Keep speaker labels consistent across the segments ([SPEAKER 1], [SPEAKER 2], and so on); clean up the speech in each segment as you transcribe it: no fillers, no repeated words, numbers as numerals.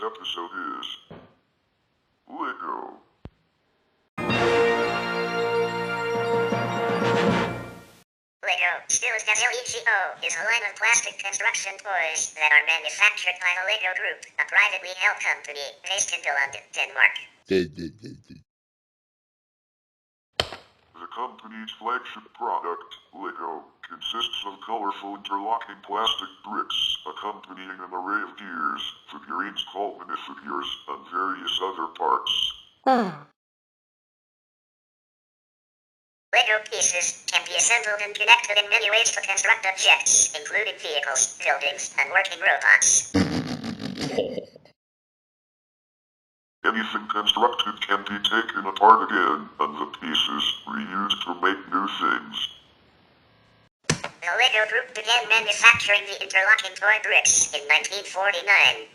[SPEAKER 1] episode is Lego.
[SPEAKER 2] Lego, still as LEGO, is a line of plastic construction toys that are manufactured by the Lego Group, a privately held company based in Billund, Denmark.
[SPEAKER 1] The company's flagship product, Lego, consists of colorful interlocking plastic bricks, accompanying an array of gears, figurines called minifigures, and various other parts.
[SPEAKER 2] Lego pieces can be assembled and connected in many ways to construct objects, including vehicles, buildings, and working robots.
[SPEAKER 1] Anything constructed can be taken apart again, and the pieces reused to make new things.
[SPEAKER 2] The Lego Group began manufacturing the interlocking toy bricks in 1949.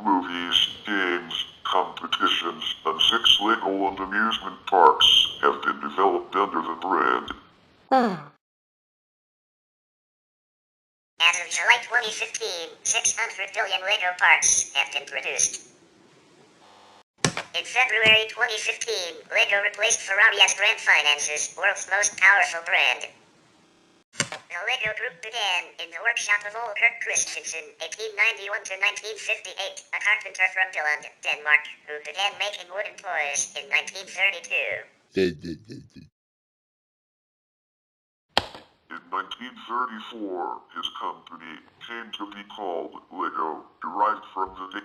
[SPEAKER 1] Movies, games, competitions, and 6 Legoland amusement parks have been developed under the brand.
[SPEAKER 2] As of July 2015, 600 billion Lego parts have been produced. In February 2015, Lego replaced Ferrari as Grand Finance's world's most powerful brand. The Lego Group began in the workshop of old Kurt Christensen, 1891 to 1958, a carpenter from Billund, Denmark, who began making wooden toys in 1932.
[SPEAKER 1] In 1934, his company came to be called Lego, derived from the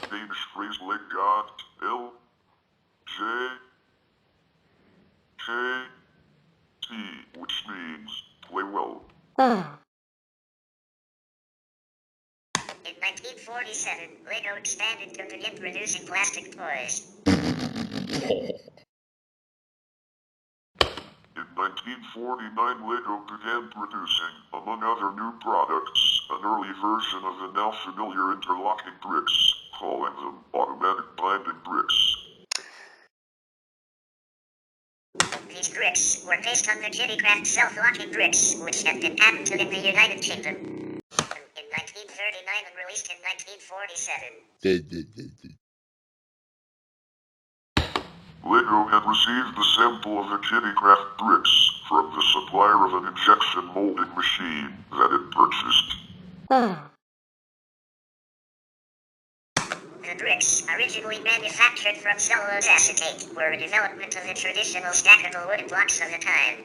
[SPEAKER 1] Danish phrase Legat, L-J-K-T, which means play well.
[SPEAKER 2] In 1947, Lego expanded to begin producing plastic toys.
[SPEAKER 1] In 1949, Lego began producing, among other new products, an early version of the now familiar interlocking bricks, calling them automatic binding bricks.
[SPEAKER 2] These bricks were based on the Kittycraft self-locking bricks, which had been patented in the United Kingdom in 1939 and released in 1947.
[SPEAKER 1] Lego had received the sample of the Kittycraft bricks from the supplier of an injection molding machine that it purchased.
[SPEAKER 2] The bricks, originally manufactured from cellulose acetate, were a development of the traditional stackable wooden blocks of the time.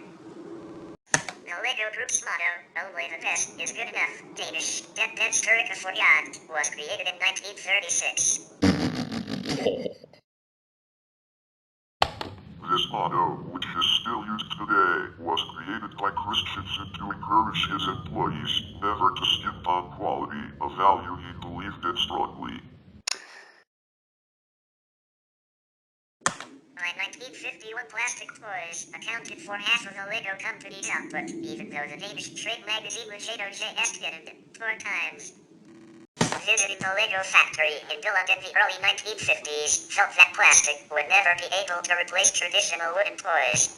[SPEAKER 2] The Lego Group's motto, "Only the best is good enough," Danish, "Det bedste ikke for jagt," was created in 1936.
[SPEAKER 1] This motto, which is still used today, was created by Christensen to encourage his employees never to skimp on quality, a value he believed in strongly.
[SPEAKER 2] By 1951, plastic toys accounted for half of the Lego company's output, even though the Danish trade magazine Legado JS didn't, 4 times. Visiting the Lego factory in Billund in the early 1950s felt that plastic would never be able to replace traditional wooden toys.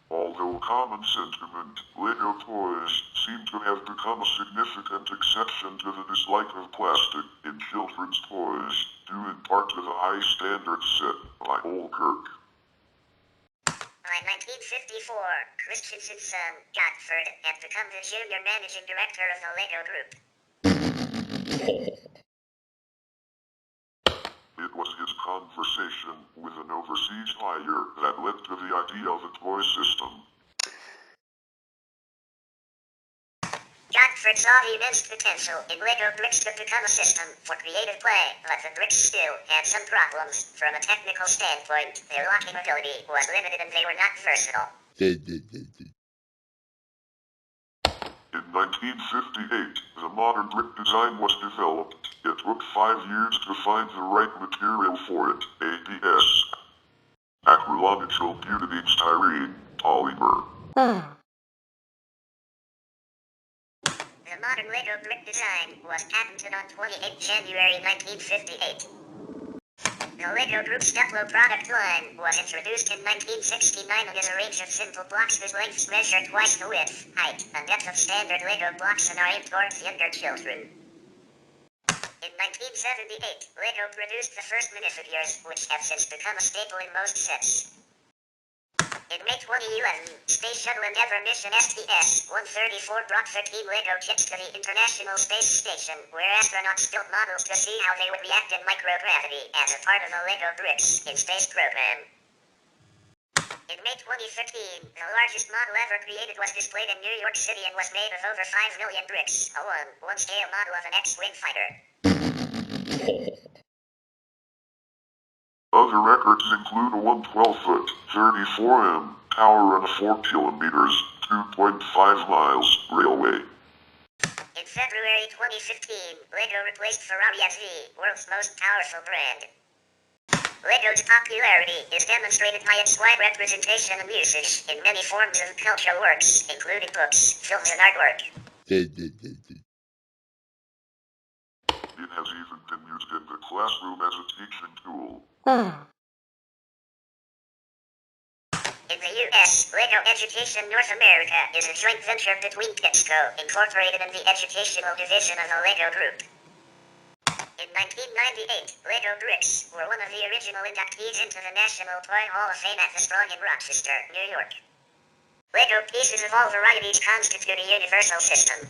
[SPEAKER 1] Although a common sentiment, Lego toys seem to have become a significant exception to the dislike of plastic in children's toys, due in part to the high standards set by old Kirk.
[SPEAKER 2] By 1954, Christensen's son, Godfred, had become the junior managing director of the Lego Group.
[SPEAKER 1] It was his conversation with an overseas buyer that led to the idea of a toy system.
[SPEAKER 2] Godfred saw the immense potential in Lego bricks to become a system for creative play, but the bricks still had some problems. From a technical standpoint, their locking ability was limited and they were not versatile.
[SPEAKER 1] In 1958, the modern brick design was developed. It took 5 years to find the right material for it, ABS, acrylonitrile butadiene styrene polymer.
[SPEAKER 2] The modern Lego brick design was patented on 28 January 1958. The Lego Group's Duplo product line was introduced in 1969 and is a range of simple blocks whose lengths measure twice the width, height, and depth of standard Lego blocks and are aimed towards younger children. In 1978, Lego produced the first minifigures, which have since become a staple in most sets. In May 2011, Space Shuttle Endeavour mission STS-134 brought 13 Lego kits to the International Space Station, where astronauts built models to see how they would react in microgravity as a part of the Lego Bricks in Space program. In May 2013, the largest model ever created was displayed in New York City and was made of over 5 million bricks, a one-scale model of an X-Wing fighter.
[SPEAKER 1] Other records include a 112-foot, 34 m tower and a 4 kilometers, 2.5 miles railway.
[SPEAKER 2] In February 2015, Lego replaced Ferrari as the world's most powerful brand. Lego's popularity is demonstrated by its wide representation and usage in many forms of cultural works, including books, films, and artwork.
[SPEAKER 1] It has even been used in the classroom as a teaching tool.
[SPEAKER 2] In the U.S., Lego Education North America is a joint venture between Pitsco, incorporated in the educational division of the Lego Group. In 1998, Lego Bricks were one of the original inductees into the National Toy Hall of Fame at the Strong in Rochester, New York. Lego pieces of all varieties constitute a universal system.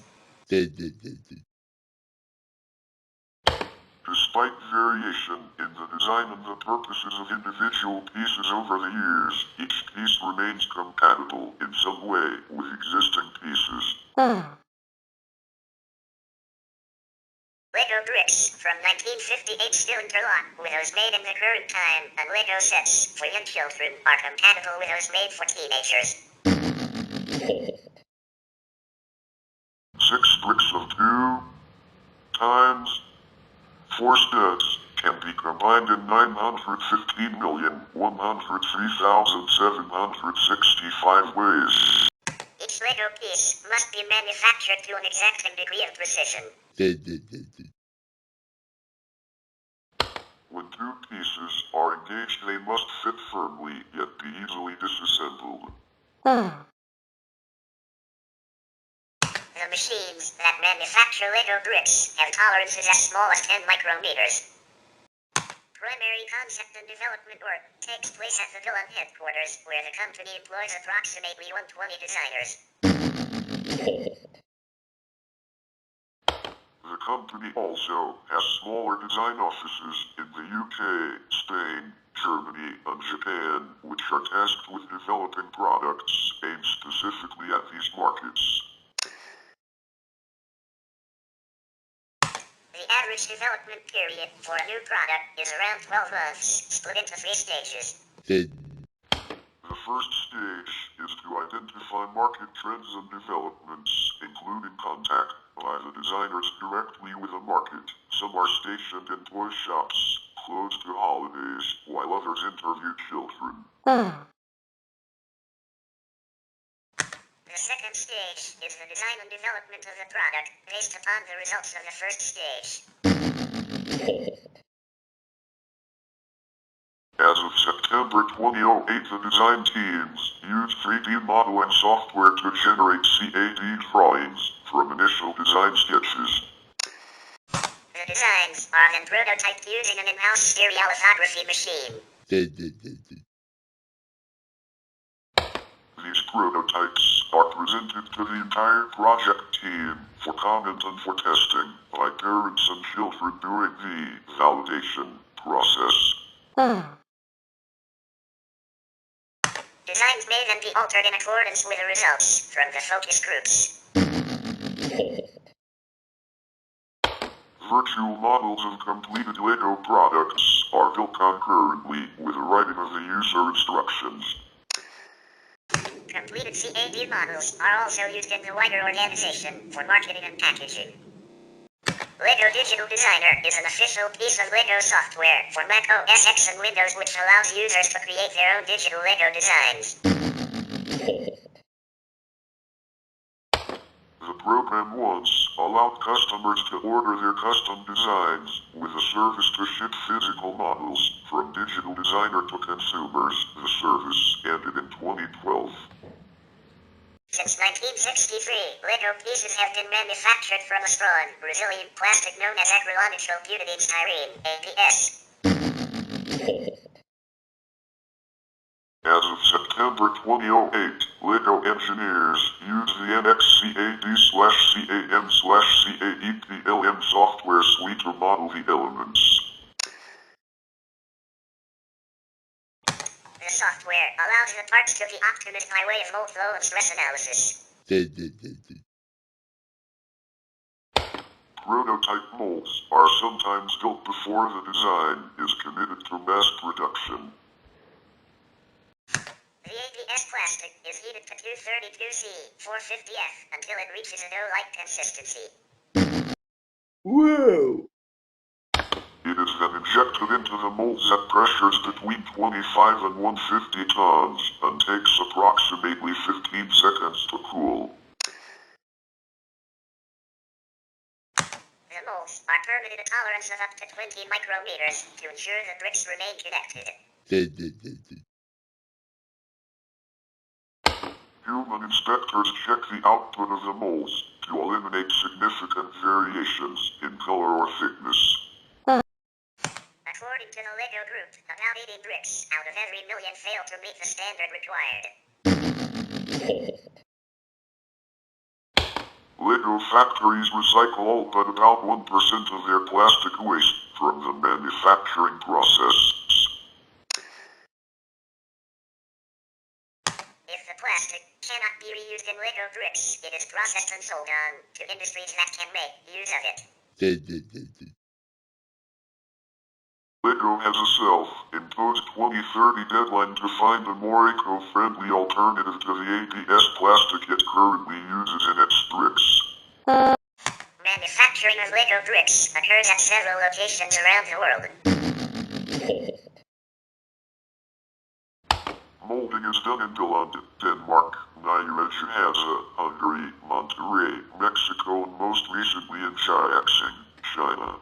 [SPEAKER 1] Despite variation in the design and the purposes of individual pieces over the years, each piece remains compatible in some way with existing pieces.
[SPEAKER 2] Lego Bricks from 1958 still interlock with those made in the current time, and Lego sets for young children are compatible with those made for teenagers.
[SPEAKER 1] 6 bricks of 2 times 4 studs can be combined in 915,103,765 ways.
[SPEAKER 2] Each Lego piece must be manufactured to an exacting degree of precision.
[SPEAKER 1] When 2 pieces are engaged, they must fit firmly, yet be easily disassembled.
[SPEAKER 2] The machines that manufacture Lego Bricks have tolerances as small as 10 micrometers. Primary concept and development work takes place at the Dillon headquarters, where the company employs approximately 120 designers.
[SPEAKER 1] The company also has smaller design offices in the UK, Spain, Germany, and Japan, which are tasked with developing products aimed specifically at these markets.
[SPEAKER 2] The average development period for a new product is around 12 months, split into 3 stages.
[SPEAKER 1] The first stage is to identify market trends and developments, including contact by the designers directly with the market. Some are stationed in toy shops, closed to holidays, while others interview children.
[SPEAKER 2] The second stage is the design and development of the product, based upon the results of the first stage.
[SPEAKER 1] As of September 2008, the design teams used 3D modeling software to generate CAD drawings from initial design sketches.
[SPEAKER 2] The designs are then prototyped using an in-house stereolithography machine.
[SPEAKER 1] These prototypes are presented to the entire project team for comment and for testing by parents and children during the validation process.
[SPEAKER 2] Designs may then be altered in accordance with the results from the focus groups.
[SPEAKER 1] Virtual models of completed Lego products are built concurrently with the writing of the user instructions.
[SPEAKER 2] Completed CAD models are also used in the wider organization for marketing and packaging. Lego Digital Designer is an official piece of Lego software for Mac OS X and Windows, which allows users to create their own digital Lego designs.
[SPEAKER 1] The program once allowed customers to order their custom designs, with a service to ship physical models from digital designer to consumers. The service ended in 2012.
[SPEAKER 2] Since 1963, Lego pieces have been manufactured from a strong, resilient plastic known as acrylonitrile butadiene styrene, ABS.
[SPEAKER 1] As of September 2008, Lego engineers use the NXCAD/CAM/CAEPLM software suite to model the elements.
[SPEAKER 2] The software allows the parts to be optimized by way of mold flow and stress analysis.
[SPEAKER 1] Prototype molds are sometimes built before the design is committed to mass production.
[SPEAKER 2] The ABS plastic is heated to 232 C, 450 F until it reaches a dough-like consistency.
[SPEAKER 3] Whoa!
[SPEAKER 1] It is then injected into the molds at pressures between 25 and 150 tons and takes approximately 15 seconds to cool.
[SPEAKER 2] The molds are permitted a tolerance of up to 20 micrometers to ensure the bricks remain connected.
[SPEAKER 1] Human inspectors check the output of the molds to eliminate significant variations in color or thickness.
[SPEAKER 2] According to the Lego Group, about 80 bricks out of every million fail to meet the standard required.
[SPEAKER 1] Lego factories recycle all but about 1% of their plastic waste from the manufacturing process.
[SPEAKER 2] If the plastic cannot be reused in Lego bricks, it is processed and sold on to industries that can make use of it.
[SPEAKER 1] Lego has a self-imposed 2030 deadline to find a more eco-friendly alternative to the ABS plastic it currently uses in its bricks.
[SPEAKER 2] Manufacturing of Lego bricks occurs at several locations around the world.
[SPEAKER 1] Molding is done in Galland, Denmark, Nyíregyháza, Hungary, Monterrey, Mexico, and most recently in Jiaxing, China.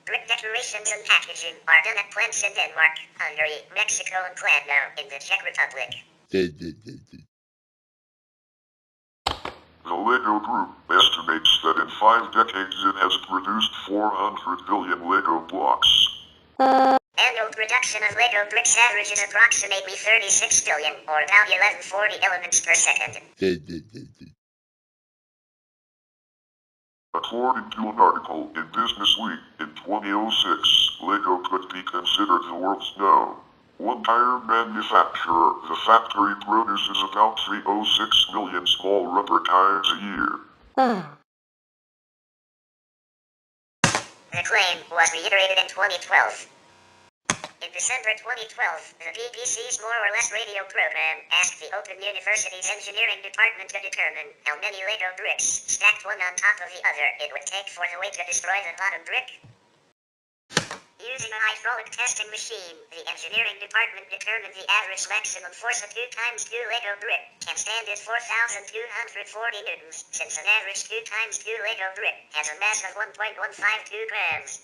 [SPEAKER 2] Brick decorations and packaging are done at plants in Denmark, Hungary, Mexico, and Kladno in the Czech Republic.
[SPEAKER 1] The Lego Group estimates that in 5 decades it has produced 400 billion Lego blocks.
[SPEAKER 2] Annual production of Lego bricks averages approximately 36 billion, or about 1140 elements per second.
[SPEAKER 1] According to an article in Business Week in 2006, Lego could be considered the world's #1 tire manufacturer. The factory produces about 306 million small rubber tires a year.
[SPEAKER 2] The claim was reiterated in 2012. In December 2012, the BBC's More or Less radio program asked the Open University's engineering department to determine how many Lego bricks, stacked one on top of the other, it would take for the weight to destroy the bottom brick. Using a hydraulic testing machine, the engineering department determined the average maximum force a 2x2 Lego brick can stand is 4,240 newtons, since an average 2x2 Lego brick has a mass of 1.152 grams.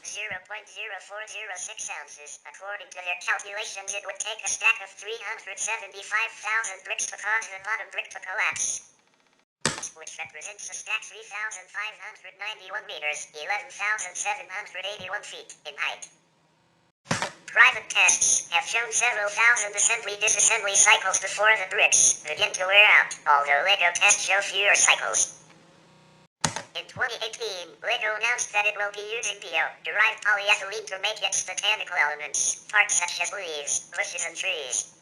[SPEAKER 2] 0.0406 ounces. According to their calculations, it would take a stack of 375,000 bricks to cause the bottom brick to collapse, which represents a stack 3,591 meters, 11,781 feet in height. Private tests have shown several thousand assembly-disassembly cycles before the bricks begin to wear out, although Lego tests show fewer cycles. In 2018, Lego announced that it will be using bio-derived polyethylene to make its botanical elements, parts such as leaves, bushes, and trees.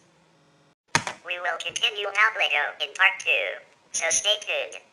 [SPEAKER 2] We will continue about Lego in part 2, so stay tuned.